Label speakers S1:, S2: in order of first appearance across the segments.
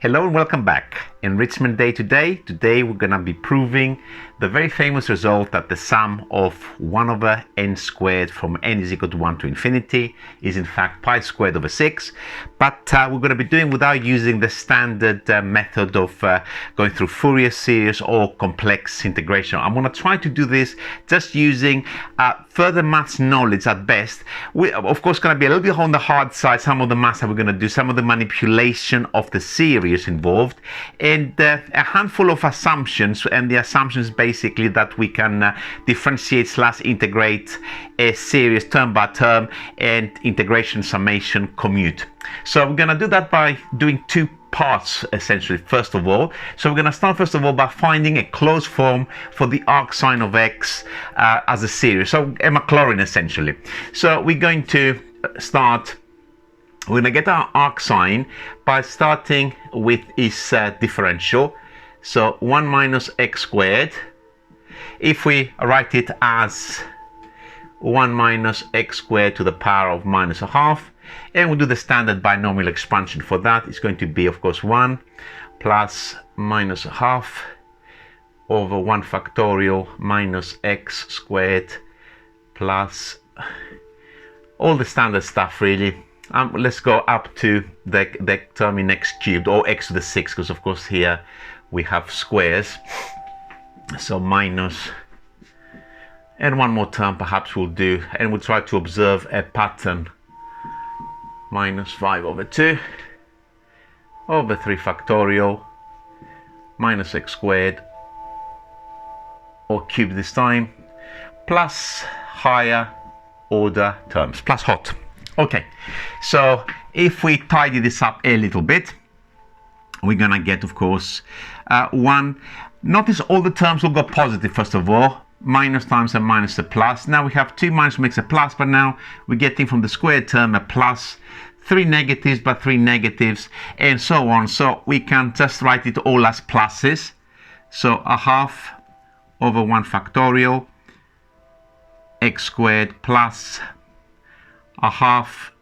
S1: Hello and welcome back. Enrichment day today. Today we're going to be proving the very famous result that the sum of 1 over n squared from n is equal to 1 to infinity is in fact pi squared over 6. But we're going to be doing without using the standard method of going through Fourier series or complex integration. I'm going to try to do this just using further maths knowledge at best. We of course going to be a little bit on the hard side, some of the maths that we're going to do, some of the manipulation of the series involved, and a handful of assumptions, and the assumptions basically that we can differentiate / integrate a series term by term and integration summation commute. So we're going to do that by doing two parts essentially. First of all, so we're going to start first of all by finding a closed form for the arcsine of x as a series, so a Maclaurin essentially. So we're going to start. We're going to get our arcsine by starting with its differential. So 1 minus x squared. If we write it as 1 minus x squared to the power of minus a half, and we'll do the standard binomial expansion for that. It's going to be, of course, 1 plus minus a half over 1 factorial minus x squared plus all the standard stuff really. Let's go up to the term in x cubed, or x to the 6, because of course here we have squares. So minus, and one more term perhaps we'll do, and we'll try to observe a pattern. Minus 5 over 2 over 3 factorial minus x squared, or cubed this time, plus higher order terms, plus hot. Okay, so if we tidy this up a little bit, we're gonna get, of course, 1. Notice all the terms will go positive first of all. Minus times a minus a plus. Now we have 2 minus makes a plus, but now we're getting from the squared term a plus, 3 negatives but 3 negatives, and so on. So we can just write it all as pluses. So a half over 1 factorial x squared plus a half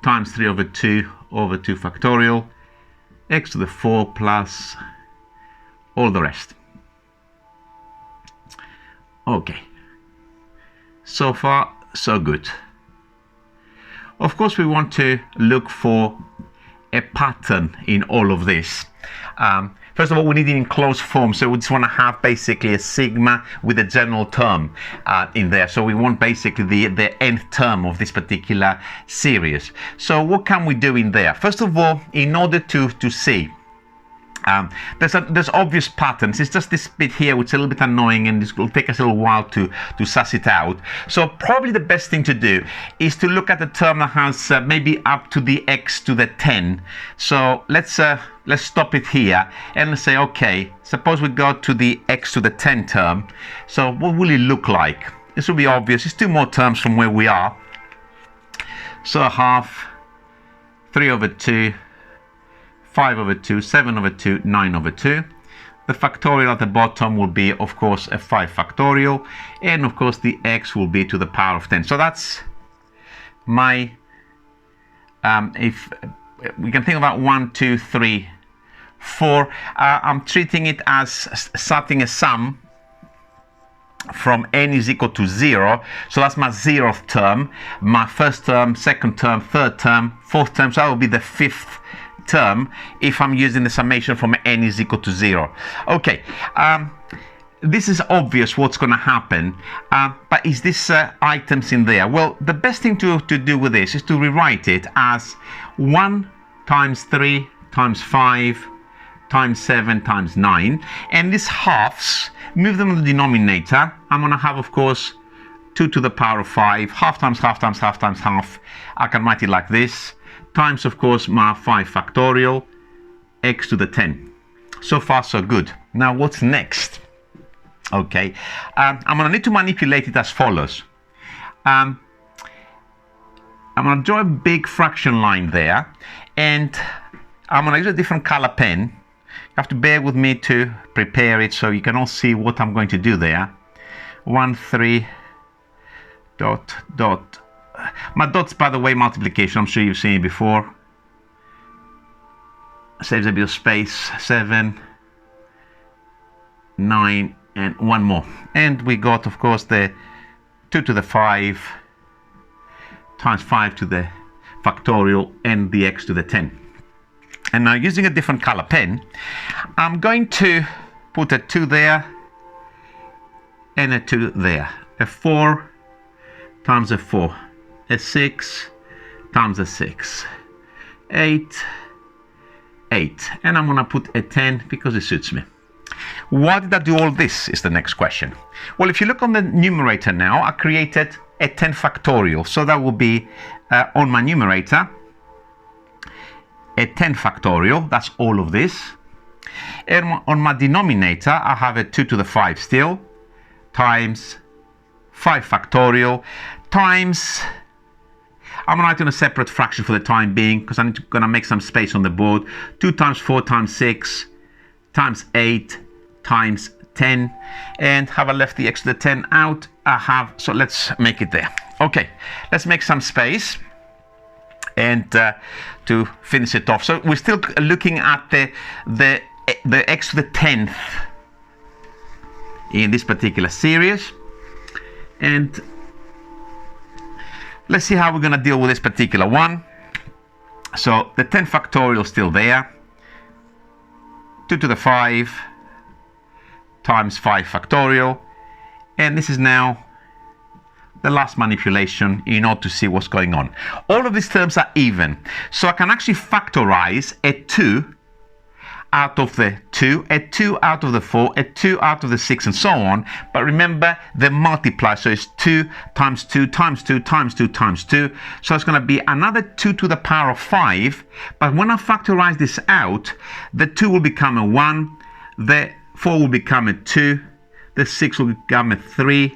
S1: times 3 over 2 over 2 factorial x to the 4 plus all the rest. Okay, so far so good. Of course we want to look for a pattern in all of this. First of all, we need it in closed form, so we just want to have basically a sigma with a general term in there. So we want basically the nth term of this particular series. So what can we do in there? First of all, in order to see, there's obvious patterns. It's just this bit here which is a little bit annoying, and it will take us a little while to suss it out. So probably the best thing to do is to look at the term that has maybe up to the x to the 10. So let's stop it here and let's say, okay, suppose we go to the x to the 10 term. So what will it look like? This will be obvious. It's 2 more terms from where we are. So a half, 3 over 2, 5 over 2, 7 over 2, 9 over 2. The factorial at the bottom will be, of course, a 5 factorial. And, of course, the x will be to the power of 10. So that's my, if we can think about 1, 2, 3, 4. I'm treating it as starting a sum from n is equal to 0. So that's my 0th term, my first term, second term, third term, fourth term. So that will be the 5th term if I'm using the summation from n is equal to 0. Okay, this is obvious what's going to happen, but is this items in there? Well, the best thing to do with this is to rewrite it as 1 times 3 times 5 times 7 times 9, and these halves, move them in the denominator. I'm going to have, of course, 2 to the power of 5, half times half times half times half. I can write it like this, times, of course, my 5 factorial x to the 10. So far so good. Now what's next? Okay, I'm going to need to manipulate it as follows. I'm going to draw a big fraction line there, and I'm going to use a different color pen. You have to bear with me to prepare it so you can all see what I'm going to do there. 1, 3, dot, dot. My dots, by the way, multiplication. I'm sure you've seen it before. saves a bit of space, 7, 9, and one more. And we got, of course, the 2 to the 5 times 5 to the factorial and the x to the 10. And now, using a different color pen, I'm going to put a 2 there and a 2 there. A 4 times a 4. A 6 times a 6. 8, 8. And I'm going to put a 10 because it suits me. Why did I do all this is the next question. Well, if you look on the numerator now, I created a 10 factorial. So that will be on my numerator, a 10 factorial. That's all of this. And on my denominator, I have a 2 to the 5 still, times 5 factorial, times, I'm writing a separate fraction for the time being because I'm going to make some space on the board. 2 times 4 times 6 times 8 times 10. And have I left the x to the 10 out? I have, so let's make it there. Okay, let's make some space and to finish it off. So we're still looking at the x to the 10th in this particular series. And let's see how we're going to deal with this particular one. So the 10 factorial is still there. 2 to the 5 times 5 factorial. And this is now the last manipulation in order to see what's going on. All of these terms are even. So I can actually factorize a 2 out of the 2, a 2 out of the 4, a 2 out of the 6, and so on. But remember the multiply, so it's 2 times 2 times 2 times 2 times 2. So it's going to be another 2 to the power of 5. But when I factorize this out, the 2 will become a 1, the 4 will become a 2, the 6 will become a 3,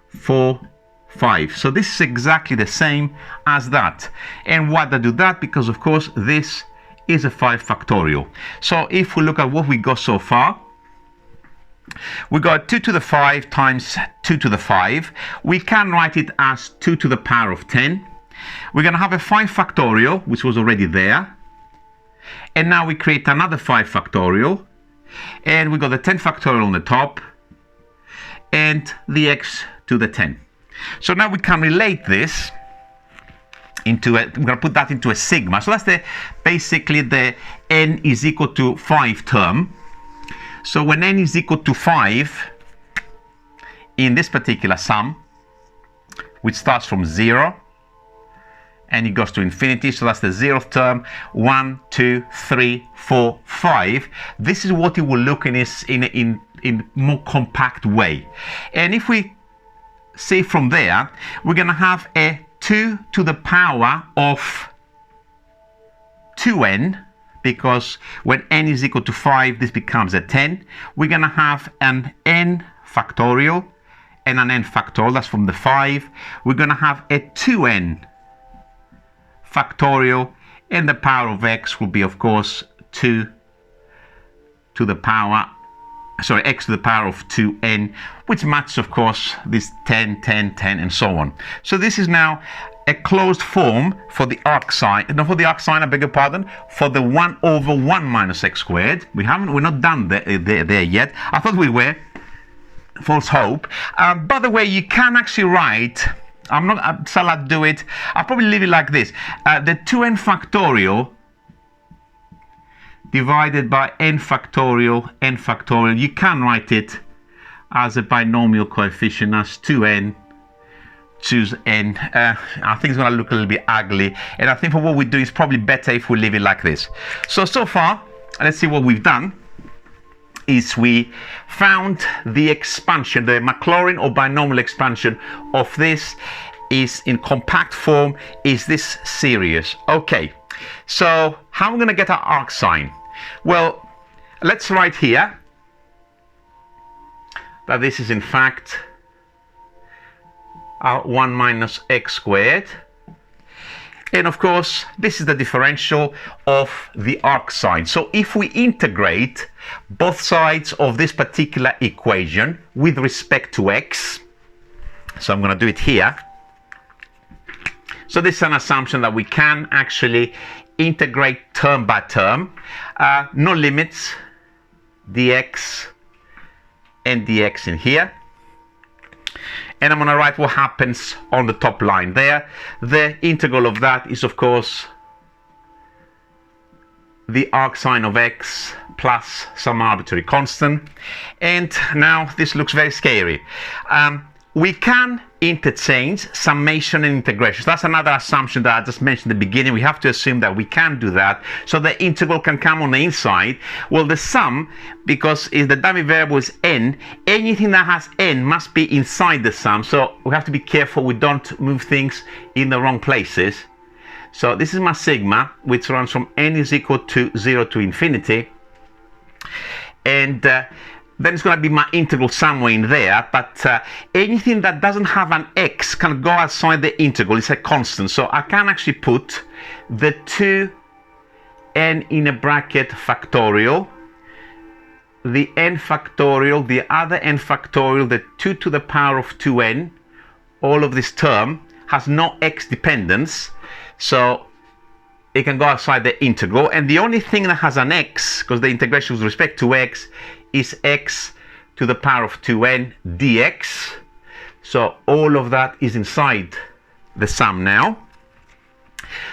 S1: 4, 5. So this is exactly the same as that. And why did I do that? Because, of course, this is a 5 factorial. So if we look at what we got so far, we got 2 to the 5 times 2 to the 5. We can write it as 2 to the power of 10. We're going to have a 5 factorial, which was already there. And now we create another 5 factorial. And we got the 10 factorial on the top and the x to the 10. So now we can relate this into we're going to put that into a sigma. So that's basically the n is equal to 5 term. So when n is equal to 5 in this particular sum, which starts from 0 and it goes to infinity, so that's the 0th term, 1, 2, 3, 4, 5. This is what it will look in more compact way. And if we see from there, we're going to have a 2 to the power of 2n, because when n is equal to 5, this becomes a 10. We're going to have an n factorial and an n factorial, that's from the 5. We're going to have a 2n factorial, and the power of x will be, of course, 2 to the power, sorry, x to the power of 2n, which matches, of course, this 10, 10, 10, and so on. So this is now a closed form for the arc sine, not for the arc sine, I beg your pardon, for the 1 over 1 minus x squared. We're not done there yet. I thought we were. False hope. By the way, you can actually write, shall I do it? I'll probably leave it like this. The 2n factorial divided by n factorial, you can write it as a binomial coefficient as 2n, choose n. I think it's going to look a little bit ugly, and I think for what we do, it's probably better if we leave it like this. So far, let's see what we've done. Is we found the expansion, the Maclaurin or binomial expansion of this is in compact form, is this series. Okay, so how are we going to get our arc sine? Well, let's write here that this is in fact our 1 minus x squared. And of course, this is the differential of the arc sine. So if we integrate both sides of this particular equation with respect to x, so I'm going to do it here. So this is an assumption that we can actually integrate term by term, no limits, dx and dx in here. And I'm going to write what happens on the top line there. The integral of that is, of course, the arcsine of x plus some arbitrary constant. And now this looks very scary. We can interchange summation and integration. So that's another assumption that I just mentioned at the beginning. We have to assume that we can do that. So the integral can come on the inside. Well, the sum, because if the dummy variable is n, anything that has n must be inside the sum. So we have to be careful we don't move things in the wrong places. So this is my sigma, which runs from n is equal to 0 to infinity. And then it's going to be my integral somewhere in there, but anything that doesn't have an x can go outside the integral. It's a constant, so I can actually put the 2n in a bracket factorial, the n factorial, the other n factorial, the 2 to the power of 2n. All of this term has no x dependence, so it can go outside the integral. And the only thing that has an x, because the integration with respect to x, is x to the power of 2n dx. So all of that is inside the sum now.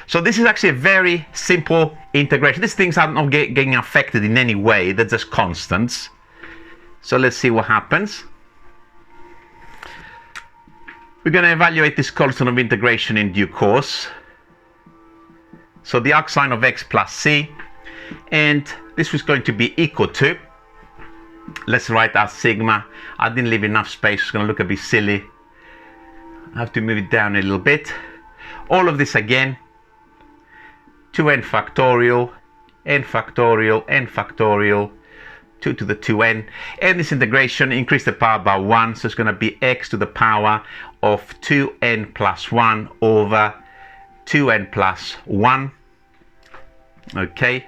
S1: So this is actually a very simple integration. These things are not getting affected in any way. They're just constants. So let's see what happens. We're going to evaluate this constant of integration in due course. So the arcsine of x plus c, and this was going to be equal to, let's write our sigma. I didn't leave enough space, it's going to look a bit silly. I have to move it down a little bit. All of this again, 2n factorial, n factorial, n factorial, 2 to the 2n, and this integration increase the power by 1, so it's going to be x to the power of 2n plus 1 over 2n plus 1. Okay,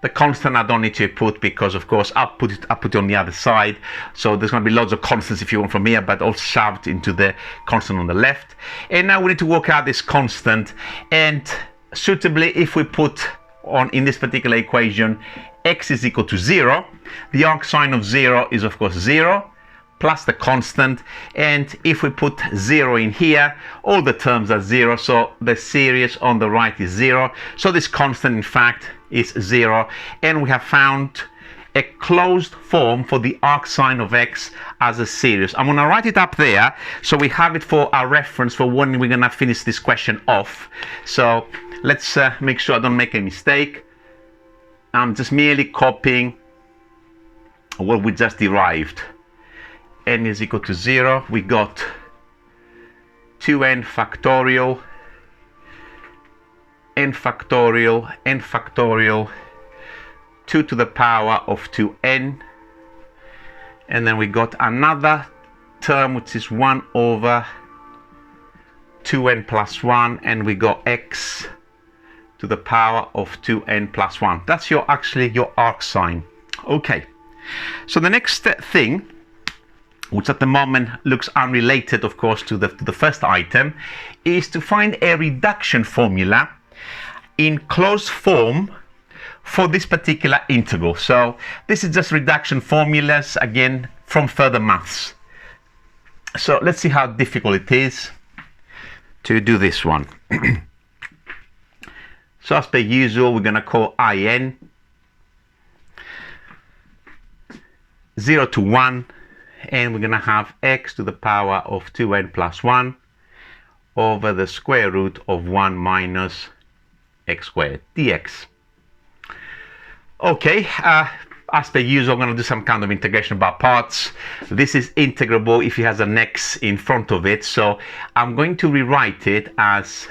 S1: the constant I don't need to put because, of course, I'll put it on the other side. So there's going to be loads of constants if you want from here, but all shoved into the constant on the left. And now we need to work out this constant. And suitably, if we put on in this particular equation x is equal to 0, the arcsine of 0 is, of course, 0 plus the constant. And if we put 0 in here, all the terms are 0, so the series on the right is 0. So this constant, in fact, is 0, and we have found a closed form for the arcsine of x as a series. I'm going to write it up there so we have it for our reference for when we're going to finish this question off. So let's make sure I don't make a mistake. I'm just merely copying what we just derived. N is equal to 0. We got 2n factorial, n factorial, n factorial, 2 to the power of 2n, and then we got another term which is 1 over 2n plus 1, and we got x to the power of 2n plus 1. That's actually your arcsine. Okay, so the next thing, which at the moment looks unrelated, of course, to the first item, is to find a reduction formula in closed form for this particular integral. So this is just reduction formulas, again, from further maths. So let's see how difficult it is to do this one. So as per usual, we're going to call in 0 to 1, and we're going to have x to the power of 2n plus 1 over the square root of 1 minus x squared dx. Okay, as per usual, I'm going to do some kind of integration by parts. This is integrable if it has an x in front of it, so I'm going to rewrite it as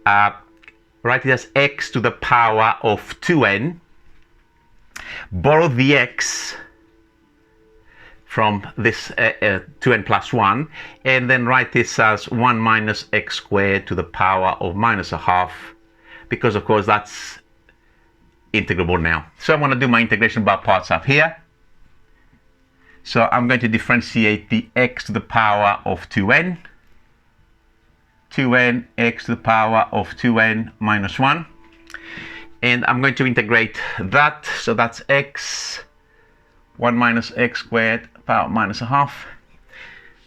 S1: x to the power of 2n, borrow the x from this 2n plus 1, and then write this as 1 minus x squared to the power of minus a half, because of course that's integrable now. So I'm going to do my integration by parts up here. So I'm going to differentiate the x to the power of 2n, x to the power of 2n minus 1, And I'm going to integrate that. So that's x, 1 minus x squared power minus a half.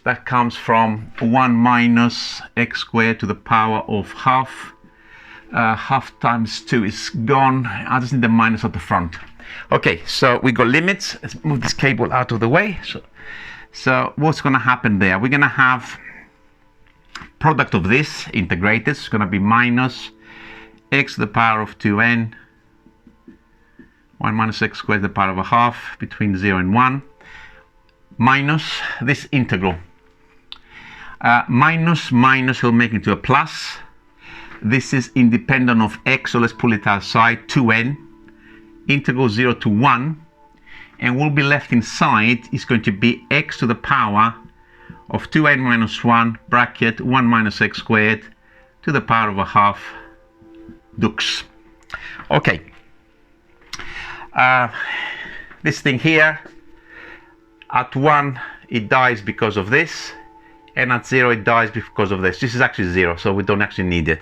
S1: That comes from 1 minus x squared to the power of half. Half times 2 is gone. I just need the minus at the front. Okay, so we got limits. Let's move this cable out of the way. So what's going to happen there? We're going to have product of this integrated. It's going to be minus x to the power of 2n, 1 minus x squared to the power of a half between 0 and 1, minus this integral. Minus will make it into a plus. This is independent of x, so let's pull it outside. 2n, integral 0 to 1, and what will be left inside is going to be x to the power of 2n minus 1 bracket 1 minus x squared to the power of a half dux. Okay, this thing here, at 1 it dies because of this, and at 0 it dies because of this. This is actually 0, so we don't actually need it.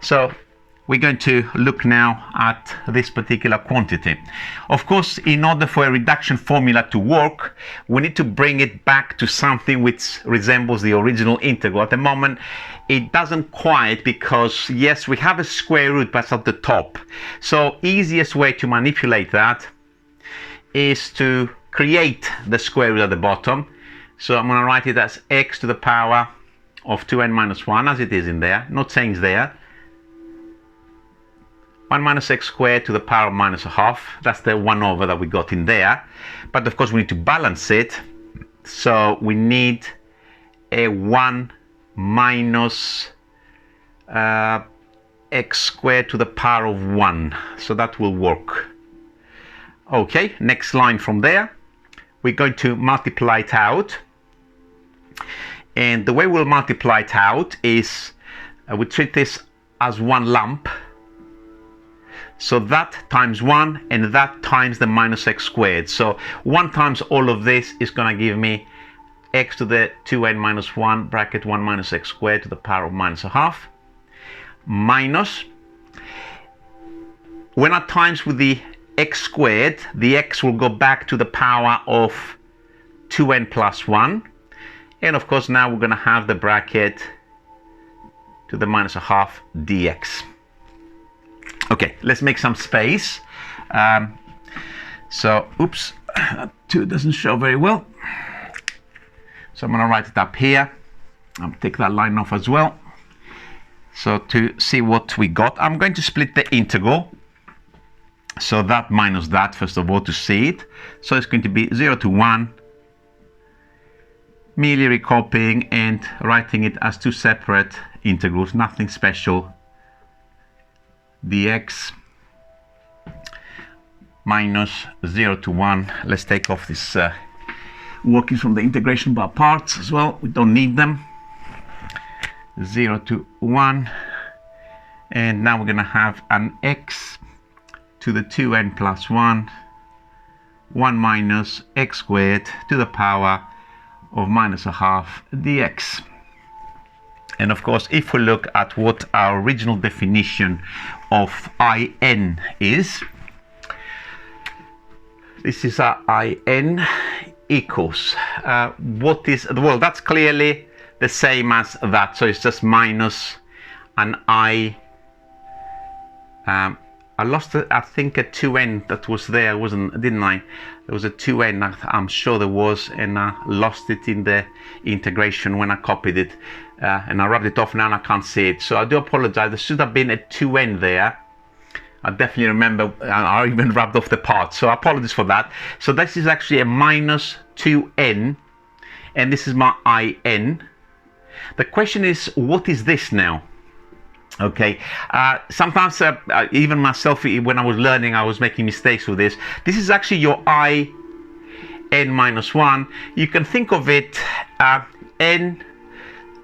S1: So we're going to look now at this particular quantity. Of course, in order for a reduction formula to work, we need to bring it back to something which resembles the original integral. At the moment, it doesn't quite, because yes, we have a square root, but it's at the top. So easiest way to manipulate that is to create the square root at the bottom. So I'm going to write it as x to the power of 2n minus 1, as it is in there, no change there. 1 minus x squared to the power of minus a half. That's the 1 over that we got in there. But of course we need to balance it. So we need a 1 minus x squared to the power of 1. So that will work. Okay, next line from there. We're going to multiply it out. And the way we'll multiply it out is we treat this as one lump. So that times 1 and that times the minus x squared. So 1 times all of this is going to give me x to the 2n minus 1 bracket 1 minus x squared to the power of minus a half. Minus, when I times with the x squared, the x will go back to the power of 2n plus 1. And of course now we're going to have the bracket to the minus a half dx. Okay, let's make some space. So, oops, that 2 doesn't show very well. So I'm going to write it up here. I'll take that line off as well. So to see what we got, I'm going to split the integral. So that minus that, first of all, to see it. So it's going to be 0 to 1. Merely recopying and writing it as 2 separate integrals, nothing special. Dx minus 0 to 1. Let's take off this workings from the integration bar parts as well. We don't need them. 0 to 1. And now we're going to have an x to the 2n plus 1. 1 minus x squared to the power of minus a half dx. And of course, if we look at what our original definition of In is, this is our In equals, what is, well, that's clearly the same as that. So it's just minus an I. I lost, I think, a 2n that was there, didn't I? There was a 2n, I'm sure there was, and I lost it in the integration when I copied it. And I rubbed it off now and I can't see it. So I do apologize. There should have been a 2n there. I definitely remember, I even rubbed off the part. So I apologize for that. So this is actually a minus 2n, and this is my In. The question is, what is this now? Okay, sometimes even myself, when I was learning, I was making mistakes with this. This is actually your In minus 1. You can think of it n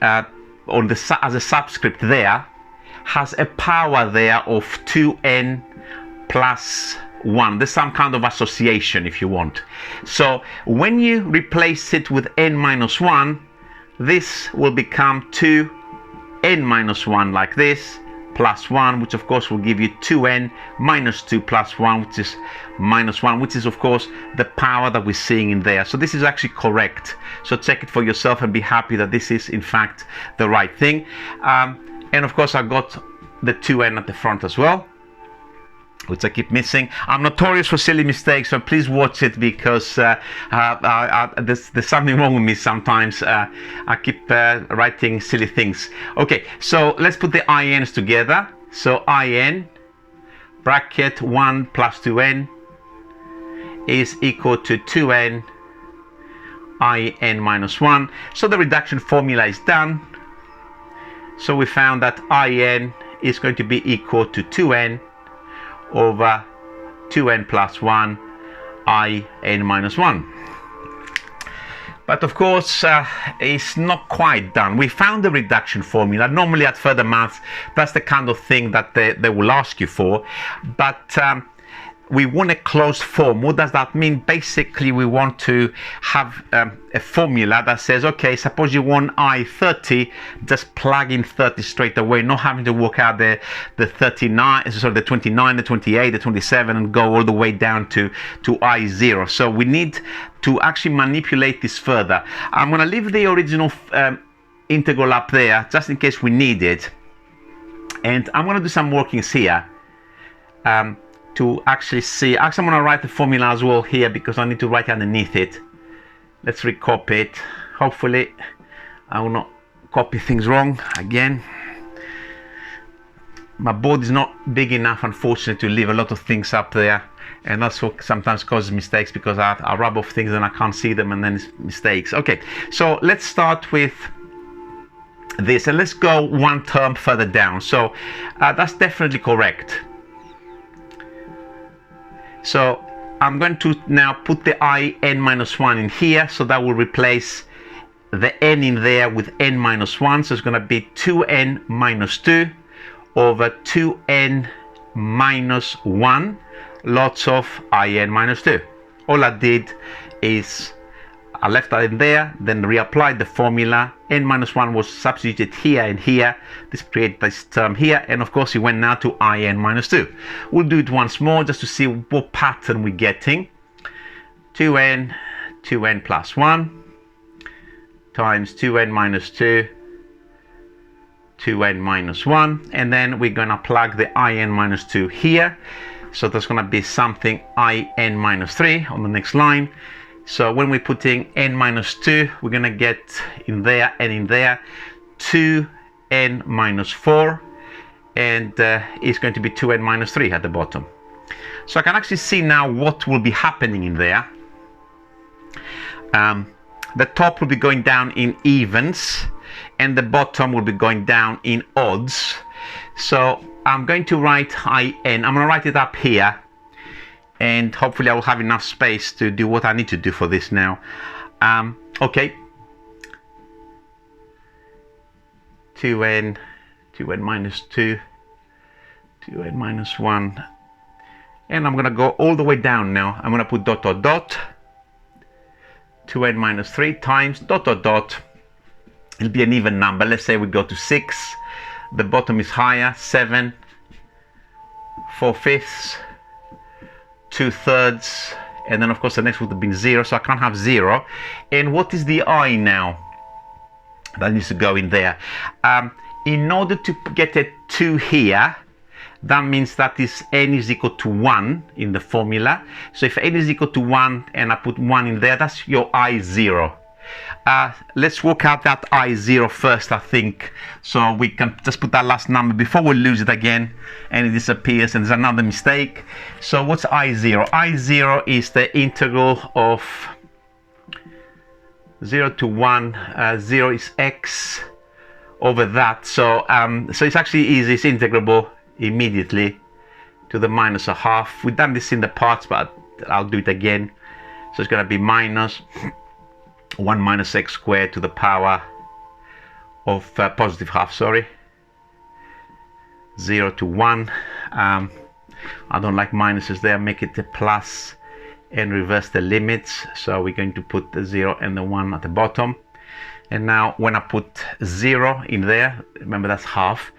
S1: on the as a subscript there has a power there of 2n plus 1. There's some kind of association if you want. So when you replace it with n minus 1, this will become 2n minus 1 like this plus 1, which of course will give you 2n minus 2 plus 1, which is minus 1, which is of course the power that we're seeing in there. So this is actually correct. So check it for yourself and be happy that this is in fact the right thing. And of course I got the 2n at the front as well, which I keep missing. I'm notorious for silly mistakes, so please watch it, because there's something wrong with me sometimes. I keep writing silly things. Okay, so let's put the INs together. So IN bracket 1 plus 2n is equal to 2n IN minus 1. So the reduction formula is done. So we found that IN is going to be equal to 2n over 2n plus 1 IN minus 1. But of course it's not quite done. We found the reduction formula. Normally at further maths that's the kind of thing that they will ask you for, but we want a closed form. What does that mean? Basically we want to have a formula that says, okay, suppose you want I30, just plug in 30 straight away, not having to work out the 39, sorry, the 29, the 28, the 27, and go all the way down to I0. So we need to actually manipulate this further. I'm going to leave the original integral up there just in case we need it, and I'm going to do some workings here to actually see. Actually, I'm going to write the formula as well here because I need to write underneath it. Let's recopy it. Hopefully I will not copy things wrong again. My board is not big enough, unfortunately, to leave a lot of things up there, and that's what sometimes causes mistakes, because I rub off things and I can't see them, and then it's mistakes. Okay, so let's start with this, and let's go one term further down. So that's definitely correct. So I'm going to now put the IN minus 1 in here, so that will replace the n in there with n minus 1. So it's going to be 2n minus 2 over 2n minus 1 lots of IN minus 2. All I did is I left that in there, then reapplied the formula. N minus 1 was substituted here and here. This created this term here, and of course it went now to IN minus 2. We'll do it once more just to see what pattern we're getting. 2n plus 1 times 2n minus 2, 2n minus 1, and then we're going to plug the IN minus 2 here. So there's going to be something IN minus 3 on the next line. So when we're putting n minus 2, we're going to get in there and in there 2n minus 4, and it's going to be 2n minus 3 at the bottom. So I can actually see now what will be happening in there. The top will be going down in evens, and the bottom will be going down in odds. So I'm going to write IN. I'm going to write it up here, and hopefully I will have enough space to do what I need to do for this now. Okay, 2n minus 2, 2n minus 1, and I'm going to go all the way down now. I'm going to put dot dot dot 2n minus 3 times dot dot dot. It'll be an even number. Let's say we go to 6. The bottom is higher, 7, 4/5, 2/3, and then of course the next would have been 0, so I can't have 0. And what is the I now? That needs to go in there. In order to get a 2 here, that means that is n is equal to 1 in the formula. So if n is equal to 1 and I put 1 in there, that's your I0. Let's work out that I0 first, I think, so we can just put that last number before we lose it again and it disappears and there's another mistake. So what's I0? I0 is the integral of 0 to 1. 0 is x over that, so it's actually easy. It's integrable immediately to the minus a half. We've done this in the parts, but I'll do it again. So it's going to be minus 1 minus x squared to the power of positive half, 0 to 1. I don't like minuses there, make it a plus and reverse the limits. So we're going to put the 0 and the 1 at the bottom. And now when I put 0 in there, remember that's half.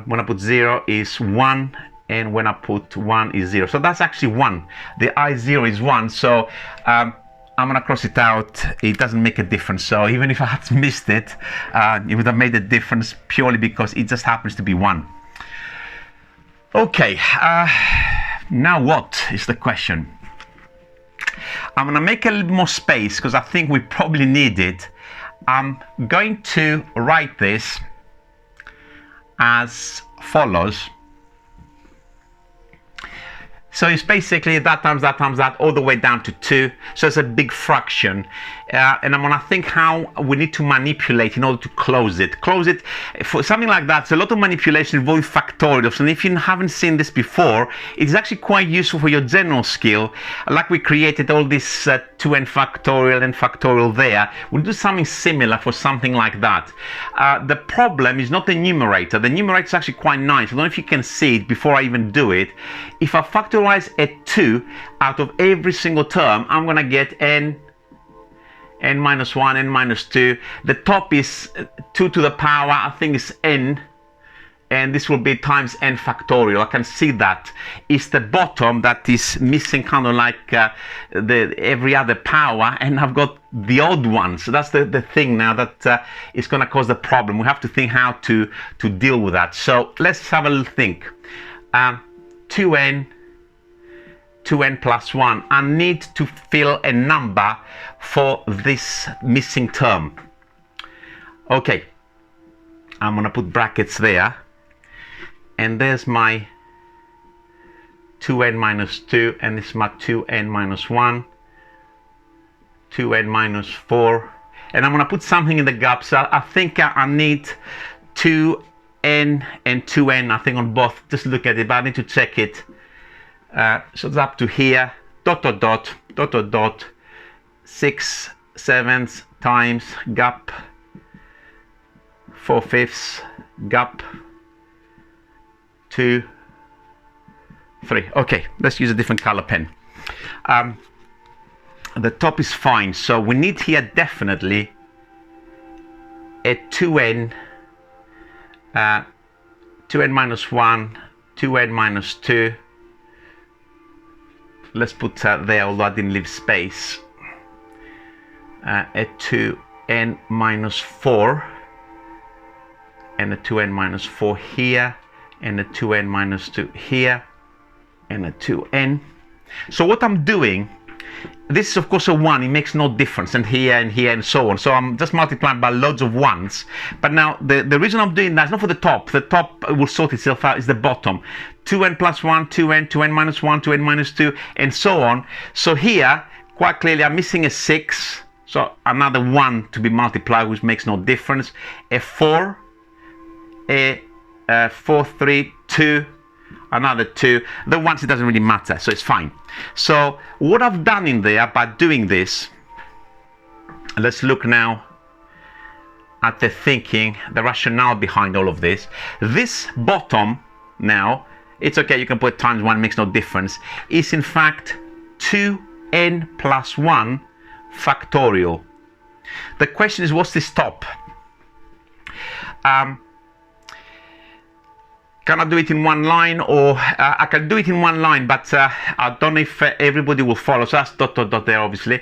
S1: When I put 0 is 1, and when I put 1 is 0. So that's actually 1. The I0 is 1. So I'm going to cross it out. It doesn't make a difference. So even if I had missed it, it would have made a difference purely because it just happens to be 1. Okay, now what is the question? I'm going to make a little more space because I think we probably need it. I'm going to write this as follows. So it's basically that times that times that all the way down to 2. So it's a big fraction. And I'm going to think how we need to manipulate in order to close it. Close it for something like that. It's a lot of manipulation involving factorials. And if you haven't seen this before, it's actually quite useful for your general skill. Like we created all this 2n factorial and factorial there. We'll do something similar for something like that. The problem is not the numerator. The numerator is actually quite nice. I don't know if you can see it before I even do it. If I factorialize a 2 out of every single term, I'm going to get n minus 1, n minus 2. The top is 2 to the power, I think it's n, and this will be times n factorial. I can see that. It's the bottom that is missing kind of like every other power, and I've got the odd one. So that's the thing now that is going to cause the problem. We have to think how to deal with that. So let's have a little think. 2n plus 1. I need to fill a number for this missing term. Okay, I'm going to put brackets there. And there's my 2n minus 2, and this is my 2n minus 1, 2n minus 4. And I'm going to put something in the gap. So I think I need 2n and 2n, I think on both. Just look at it, but I need to check it. So it's up to here, dot, dot, dot, dot, dot, dot, 6/7 times gap, 4/5 gap, 2, 3. Okay, let's use a different color pen. The top is fine, so we need here definitely a 2n, 2n minus 1, 2n minus 2. Let's put there, although I didn't leave space. A 2n minus 4, and a 2n minus 4 here, and a 2n minus 2 here, and a 2n. So what I'm doing, this is of course a 1, it makes no difference, and here and so on. So I'm just multiplying by loads of 1s. But now the reason I'm doing that is not for the top. The top will sort itself out, is the bottom. 2n plus 1, 2n, 2n minus 1, 2n minus 2, and so on. So here, quite clearly, I'm missing a 6. So another 1 to be multiplied, which makes no difference. A 4, a 4, 3, 2, another 2. The ones, it doesn't really matter, so it's fine. So what I've done in there by doing this, let's look now at the thinking, the rationale behind all of this. This bottom now, it's okay, you can put times 1, makes no difference, is in fact 2n plus 1 factorial. The question is, what's this top? Can I do it in one line, or I can do it in one line, but I don't know if everybody will follow. So that's dot, dot, dot there, obviously.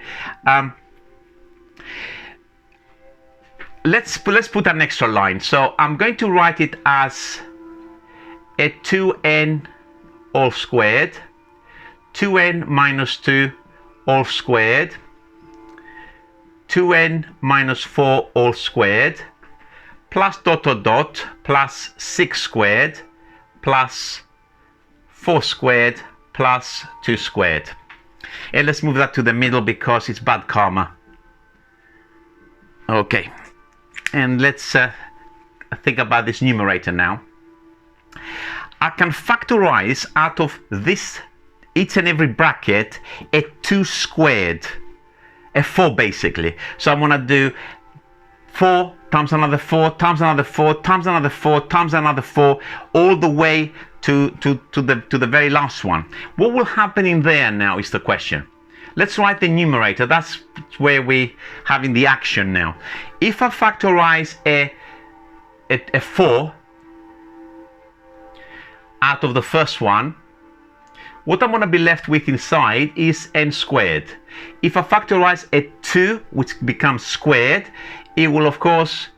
S1: Let's put an extra line. So I'm going to write it as a 2n all squared, 2n minus 2 all squared, 2n minus 4 all squared, plus dot, dot, dot, plus 6 squared, plus 4 squared, plus 2 squared. And let's move that to the middle because it's bad karma. Okay, and let's think about this numerator now. I can factorize out of this, each and every bracket, a 2 squared, a 4 basically. So I'm going to do 4 times another 4 times another 4 times another 4 times another 4, all the way to the very last one. What will happen in there now is the question. Let's write the numerator. That's where we're having the action now. If I factorize a 4 out of the first one, what I'm going to be left with inside is n squared. If I factorize a 2, which becomes squared, it will of course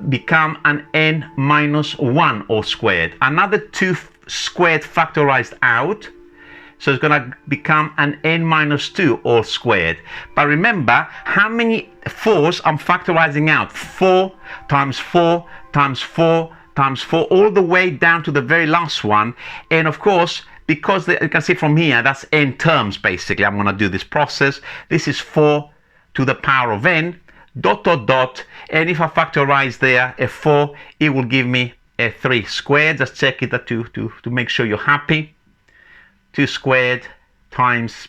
S1: become an n minus 1 all squared. Another 2 squared factorized out, so it's going to become an n minus 2 all squared. But remember how many 4s I'm factorizing out. 4 times 4 times 4 times 4, all the way down to the very last one. And of course, because you can see from here, that's n terms basically. I'm going to do this process. This is 4 to the power of n, dot, dot, dot. And if I factorize there a 4, it will give me a 3 squared. Just check it to make sure you're happy. 2 squared times,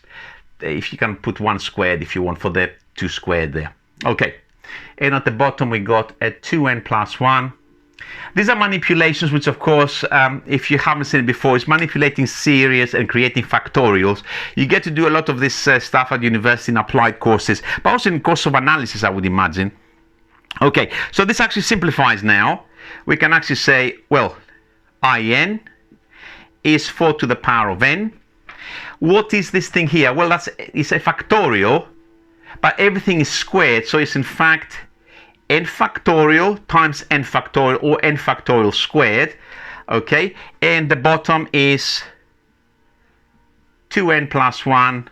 S1: if you can put 1 squared if you want for the 2 squared there. Okay. And at the bottom, we got a 2n plus 1. These are manipulations which, of course, if you haven't seen it before, is manipulating series and creating factorials. You get to do a lot of this stuff at university in applied courses, but also in course of analysis, I would imagine. Okay, so this actually simplifies now. We can actually say, well, in is 4 to the power of n. What is this thing here? Well, it's a factorial, but everything is squared, so it's in fact n factorial times n factorial, or n factorial squared. Okay, and the bottom is 2n plus 1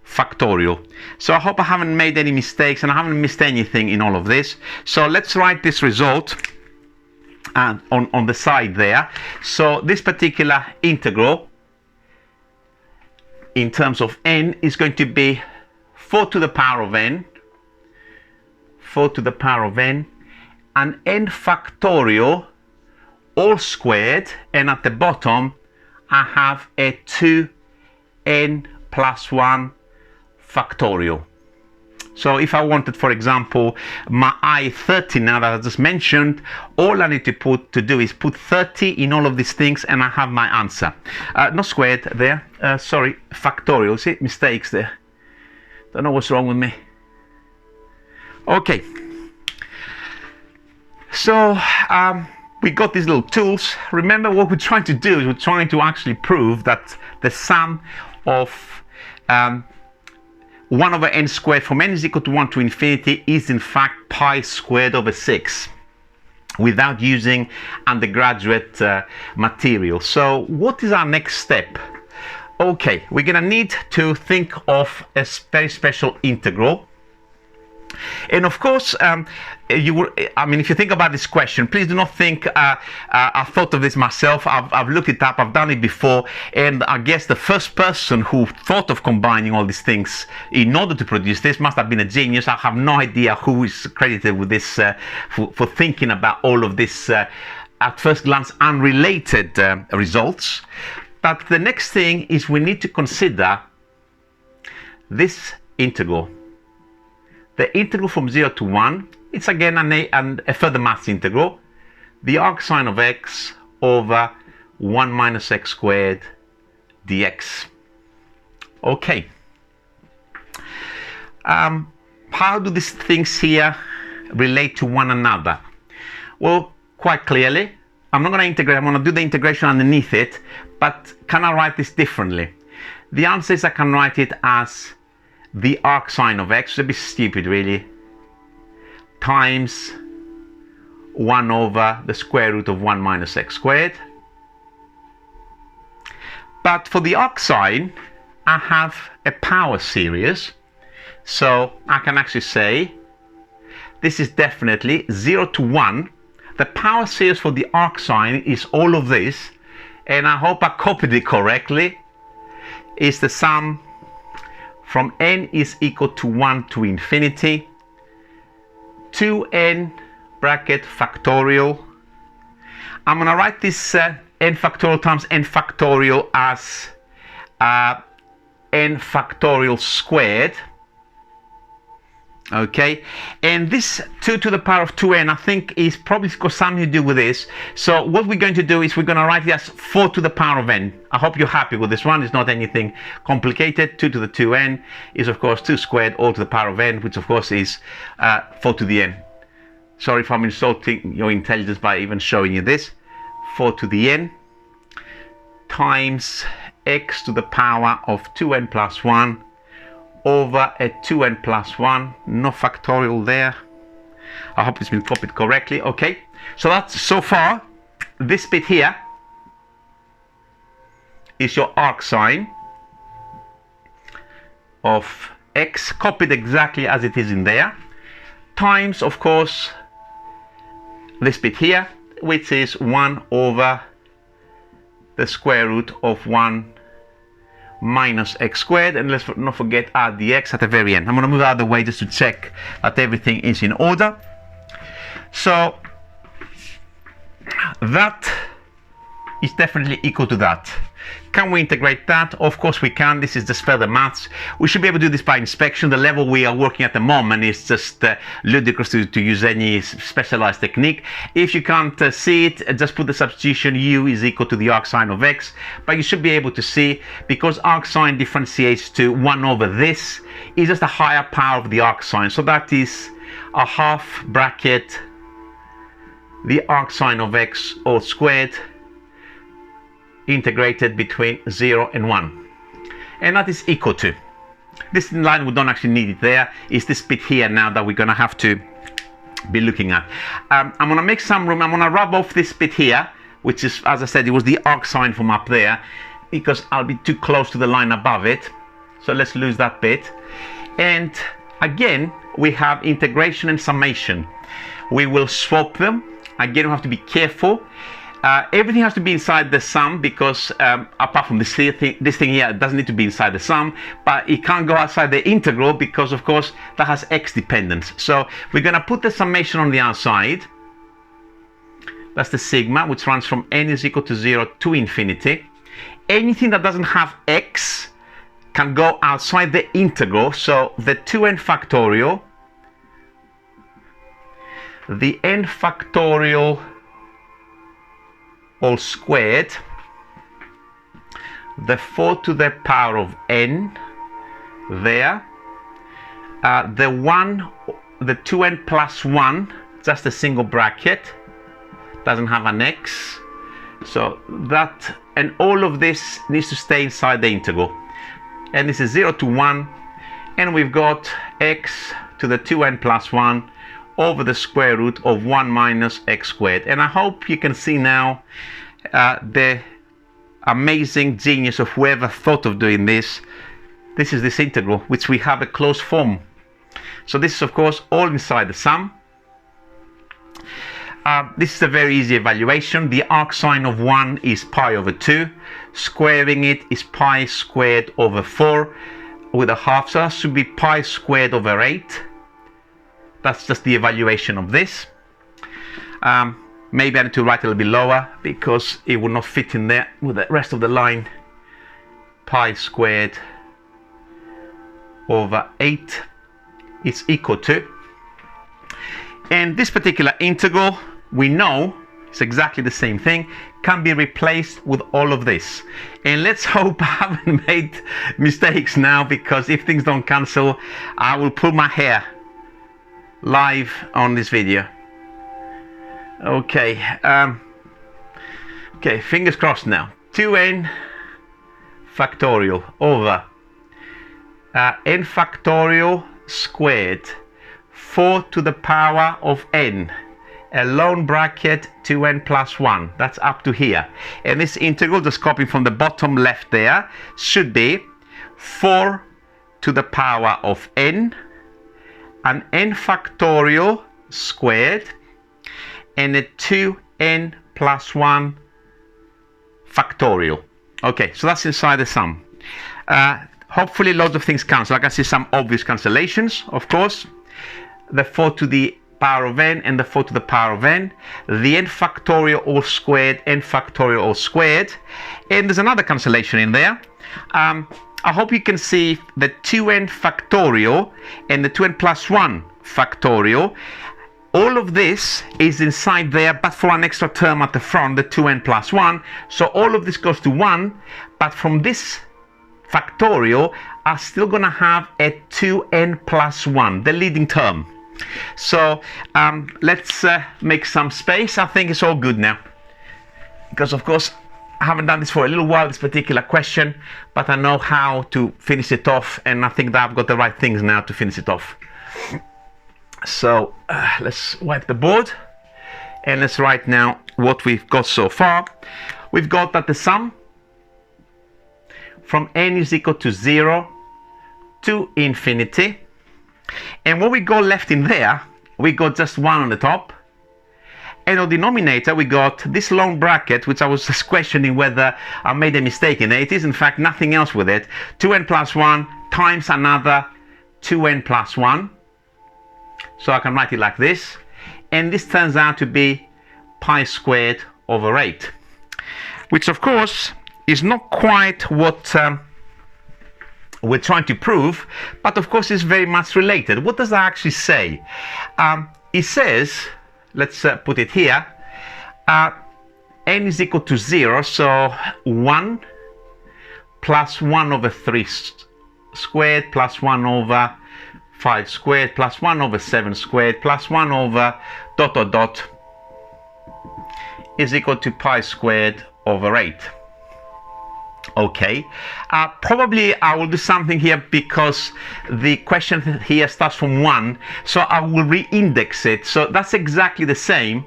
S1: factorial. So I hope I haven't made any mistakes and I haven't missed anything in all of this. So let's write this result on the side there. So this particular integral in terms of n is going to be 4 to the power of n, 4 to the power of n, and n factorial all squared, and at the bottom I have a 2n plus 1 factorial. So if I wanted, for example, my I-30 now that I just mentioned, all I need to do is put 30 in all of these things and I have my answer. Not squared there, sorry, factorial. See, mistakes there. Don't know what's wrong with me. Okay, so we got these little tools. Remember, what we're trying to do is we're trying to actually prove that the sum of 1 over n squared from n is equal to 1 to infinity is in fact pi squared over 6 without using undergraduate material. So what is our next step? Okay, we're gonna need to think of a very special integral. And of course, if you think about this question, please do not think I thought of this myself. I've looked it up, I've done it before, and I guess the first person who thought of combining all these things in order to produce this must have been a genius. I have no idea who is credited with this for thinking about all of this at first glance unrelated results. But the next thing is we need to consider this integral. The integral from 0 to 1, it's again a further maths integral. The arcsine of x over 1 minus x squared dx. Okay. How do these things here relate to one another? Well, quite clearly, I'm not going to integrate, I'm going to do the integration underneath it, but can I write this differently? The answer is I can write it as the arcsine of x, it's a bit stupid really, times 1 over the square root of 1 minus x squared. But for the arcsine, I have a power series, so I can actually say this is definitely 0 to 1. The power series for the arcsine is all of this, and I hope I copied it correctly. It's the sum from n is equal to 1 to infinity, 2n bracket factorial. I'm going to write this n factorial times n factorial as n factorial squared Okay, and this 2 to the power of 2n I think is probably got something to do with this. So what we're going to do is we're going to write it as 4 to the power of n. I hope you're happy with this one. It's not anything complicated. 2 to the 2n is of course 2 squared all to the power of n, which of course is 4 to the n. Sorry if I'm insulting your intelligence by even showing you this. 4 to the n times x to the power of 2n plus 1 over a 2n plus 1, no factorial there. I hope it's been copied correctly. Okay, so that's so far. This bit here is your arcsine of x, copied exactly as it is in there, times, of course, this bit here, which is 1 over the square root of 1 minus x squared, and let's not forget add the x at the very end. I'm going to move out of the way just to check that everything is in order. So that is definitely equal to that. Can we integrate that? Of course we can. This is just further maths. We should be able to do this by inspection. The level we are working at the moment is just ludicrous to use any specialized technique. If you can't see it, just put the substitution u is equal to the arcsine of x. But you should be able to see, because arcsine differentiates to 1 over this, is just a higher power of the arcsine. So that is a half bracket the arcsine of x all squared integrated between 0 and 1, and that is equal to this line. We don't actually need it there. Is this bit here now that we're going to have to be looking at. I'm going to make some room. I'm going to rub off this bit here, which is, as I said, it was the arcsine from up there, because I'll be too close to the line above it. So let's lose that bit. And again we have integration and summation. We will swap them. Again, we have to be careful. Everything has to be inside the sum, because apart from this thing here, it doesn't need to be inside the sum, but it can't go outside the integral, because of course that has x dependence. So we're going to put the summation on the outside. That's the sigma, which runs from n is equal to 0 to infinity. Anything that doesn't have x can go outside the integral. So the 2n factorial, the n factorial all squared, the 4 to the power of n there, the 2n plus 1, just a single bracket, doesn't have an x, so that, and all of this needs to stay inside the integral, and this is 0 to 1, and we've got x to the 2n plus 1 over the square root of 1 minus x squared. And I hope you can see now the amazing genius of whoever thought of doing this. This is this integral, which we have a closed form. So this is of course all inside the sum. This is a very easy evaluation. The arcsine of 1 is pi over 2. Squaring it is pi squared over 4 with a half, so that should be pi squared over 8. That's just the evaluation of this. Maybe I need to write a little bit lower, because it will not fit in there with the rest of the line. Pi squared over 8 is equal to, and this particular integral, we know it's exactly the same thing, can be replaced with all of this. And let's hope I haven't made mistakes now, because if things don't cancel, I will pull my hair live on this video. Okay, okay, fingers crossed now. 2n factorial over n factorial squared 4 to the power of n, a lone bracket 2n plus 1, that's up to here, and this integral, just copying from the bottom left there, should be 4 to the power of n, an n factorial squared, and a 2n plus 1 factorial. Okay, so that's inside the sum. Hopefully loads of things cancel. I can see some obvious cancellations, of course. The 4 to the power of n and the 4 to the power of n. The n factorial all squared, n factorial all squared. And there's another cancellation in there. I hope you can see the 2n factorial and the 2n plus 1 factorial. All of this is inside there, but for an extra term at the front, the 2n plus 1. So all of this goes to 1, but from this factorial, I'm still going to have a 2n plus 1, the leading term. So let's make some space. I think it's all good now. Because, of course, I haven't done this for a little while, this particular question, but I know how to finish it off, and I think that I've got the right things now to finish it off. So let's wipe the board and let's write now what we've got so far. We've got that the sum from n is equal to 0 to infinity, and what we got left in there, we got just 1 on the top, and on the denominator we got this long bracket, which I was just questioning whether I made a mistake in it. It is in fact nothing else with it. 2n plus 1 times another 2n plus 1. So I can write it like this, and this turns out to be pi squared over 8, which of course is not quite what we're trying to prove, but of course is very much related. What does that actually say? It says, let's put it here, n is equal to 0, so 1 plus 1 over 3 squared plus 1 over 5 squared plus 1 over 7 squared plus 1 over ... is equal to pi squared over 8. Okay, probably I will do something here because the question here starts from 1, so I will re-index it. So that's exactly the same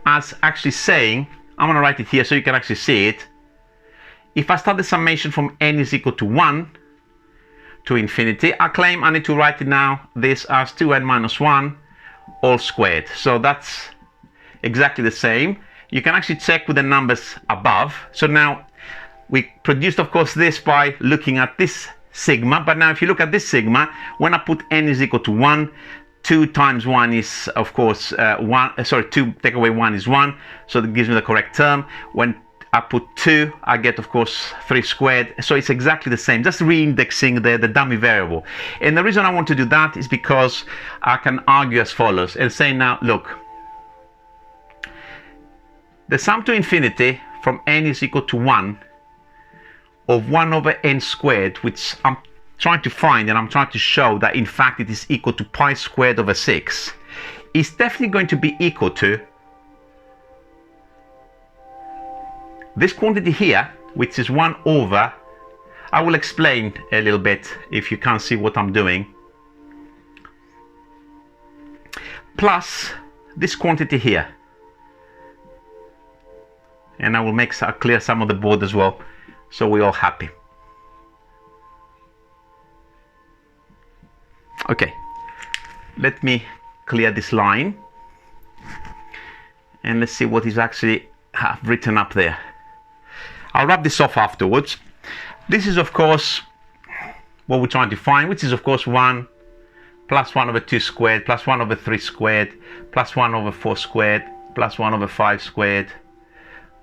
S1: as actually saying, I'm going to write it here so you can actually see it. If I start the summation from n is equal to 1 to infinity, I claim I need to write it now this as 2n minus 1 all squared. So that's exactly the same. You can actually check with the numbers above. So now we produced, of course, this by looking at this sigma, but now if you look at this sigma, when I put n is equal to 1, 2 times 1 is, of course, 2 take away 1 is 1, so that gives me the correct term. When I put 2, I get, of course, 3 squared. So it's exactly the same, just re-indexing the dummy variable. And the reason I want to do that is because I can argue as follows and say now, look, the sum to infinity from n is equal to 1 of 1 over n squared, which I'm trying to find and I'm trying to show that in fact it is equal to pi squared over 6, is definitely going to be equal to this quantity here, which is 1 over, I will explain a little bit if you can't see what I'm doing, plus this quantity here. And I will make clear some of the board as well, so we're all happy. Okay, let me clear this line and let's see what is actually written up there. I'll wrap this off afterwards. This is, of course, what we're trying to find, which is, of course, 1 plus 1 over 2 squared plus 1 over 3 squared plus 1 over 4 squared plus 1 over 5 squared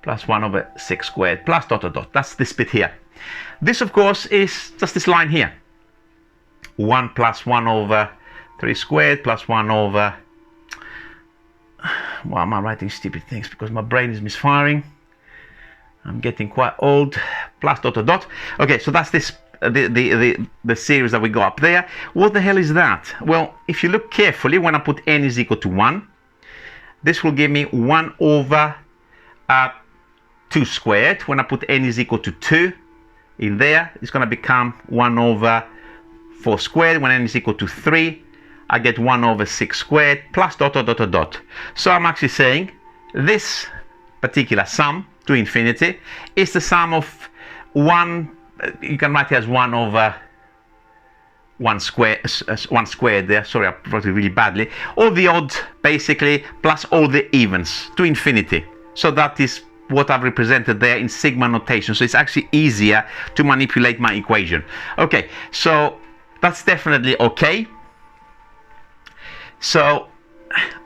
S1: plus 1 over 6 squared plus ... That's this bit here. This, of course, is just this line here. 1 plus 1 over 3 squared plus 1 over... Why am I writing stupid things? Because my brain is misfiring. I'm getting quite old. Plus ... Okay, so that's this the series that we got up there. What the hell is that? Well, if you look carefully, when I put n is equal to 1, this will give me 1 over 2 squared. When I put n is equal to 2 in there, it's going to become 1 over 4 squared. When n is equal to 3, I get 1 over 6 squared plus ... So I'm actually saying this particular sum to infinity is the sum of 1, you can write it as 1 over 1 squared there, sorry, I wrote it really badly, all the odds basically plus all the evens to infinity. So that is what I've represented there in sigma notation, so it's actually easier to manipulate my equation. Okay, so that's definitely okay. So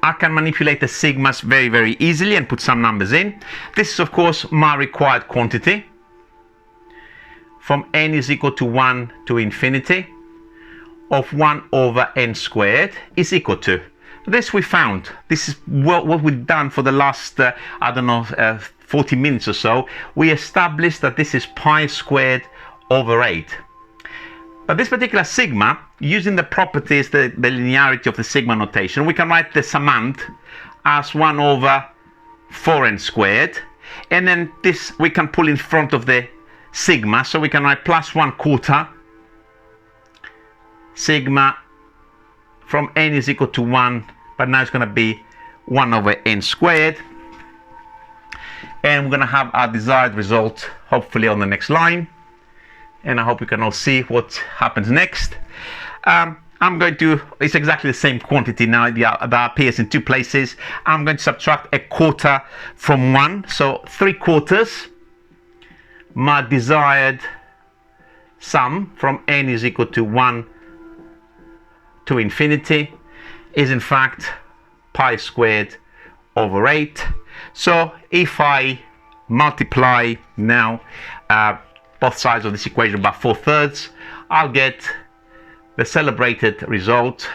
S1: I can manipulate the sigmas very, very easily and put some numbers in. This is, of course, my required quantity from n is equal to 1 to infinity of 1 over n squared is equal to. This we found. This is what we've done for the last, 40 minutes or so. We established that this is pi squared over 8. But this particular sigma, using the properties, the linearity of the sigma notation, we can write the summand as 1 over 4n squared. And then this we can pull in front of the sigma, so we can write plus 1/4 sigma from n is equal to 1, but now it's going to be 1 over n squared. And we're going to have our desired result hopefully on the next line. And I hope you can all see what happens next. I'm going to, it's exactly the same quantity now that appears in 2 places. I'm going to subtract 1/4 from 1, so 3/4. My desired sum from n is equal to 1 to infinity is in fact pi squared over 8. So if I multiply now both sides of this equation by 4/3, I'll get the celebrated result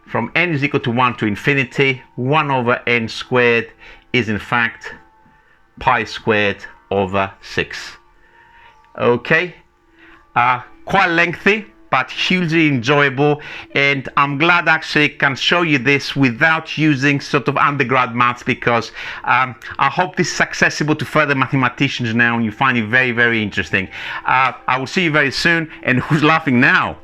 S1: from n is equal to 1 to infinity. 1 over n squared is in fact pi squared over 6. Okay, quite lengthy, but hugely enjoyable, and I'm glad actually can show you this without using sort of undergrad maths, because I hope this is accessible to further mathematicians now and you find it very, very interesting. I will see you very soon. And who's laughing now?